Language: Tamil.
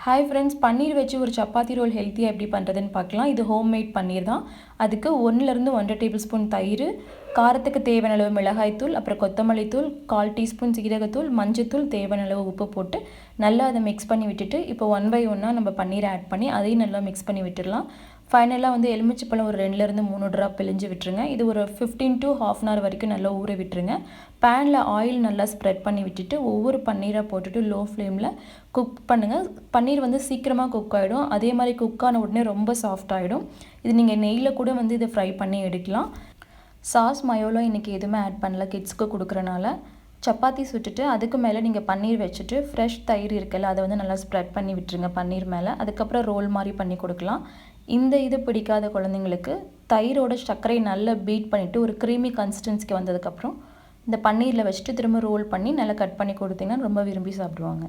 ஹாய் ஃப்ரெண்ட்ஸ், பன்னீர் வச்சு ஒரு சப்பாத்தி ரோல் ஹெல்த்தியாக எப்படி பண்ணுறதுன்னு பார்க்கலாம். இது ஹோம்மேட் பன்னீர் தான். அதுக்கு 1லேருந்து 1½ டேபிள் ஸ்பூன் தயிர், காரத்துக்கு தேவையான அளவு மிளகாய்த்தூள், அப்புறம் கொத்தமல்லி தூள், 1/4 டீஸ்பூன் சீரகத்தூள், மஞ்சத்தூள், தேவையான அளவு உப்பு போட்டு நல்லா அதை மிக்ஸ் பண்ணி விட்டுட்டு, இப்போ 1 பை 1 நம்ம பன்னீரை ஆட் பண்ணி அதையும் நல்லா மிக்ஸ் பண்ணி விட்டுடலாம். ஃபைனலாக வந்து எலுமிச்சைப்பழம் ஒரு 2லேருந்து 3 ட்ராப் பிழிஞ்சு விட்டுருங்க. இது ஒரு 15 to ½ hour வரைக்கும் நல்லா ஊற விட்டுருங்க. பேனில் ஆயில் நல்லா ஸ்ப்ரெட் பண்ணி விட்டுட்டு ஒவ்வொரு பன்னீராக போட்டுட்டு லோ ஃப்ளேமில் குக் பண்ணுங்கள். பன்னீர் வந்து சீக்கிரமாக குக் ஆகிடும். அதே மாதிரி குக் ஆன உடனே ரொம்ப சாஃப்ட் ஆகிடும். இது நீங்கள் நெய்யில் கூட வந்து இதை ஃப்ரை பண்ணி எடுக்கலாம். சாஸ் மயோலோ இன்றைக்கி எதுவுமே ஆட் பண்ணல கிட்ஸ்க்கு கொடுக்குறனால. சப்பாத்தி சுட்டுட்டு அதுக்கு மேலே நீங்கள் பன்னீர் வச்சுட்டு ஃப்ரெஷ் தயிர் இருக்குல்ல அதை வந்து நல்லா ஸ்ப்ரெட் பண்ணி விட்டுருங்க பன்னீர் மேலே. அதுக்கப்புறம் ரோல் மாதிரி பண்ணி கொடுக்கலாம். இந்த இது பிடிக்காத குழந்தைங்களுக்கு தயிரோட சர்க்கரை நல்லா பீட் பண்ணிவிட்டு ஒரு க்ரீமி கன்சிஸ்டன்சிக்கு வந்ததுக்கப்புறம் இந்த பன்னீரில் வச்சுட்டு திரும்ப ரோல் பண்ணி நல்லா கட் பண்ணி கொடுத்தீங்கன்னா ரொம்ப விரும்பி சாப்பிடுவாங்க.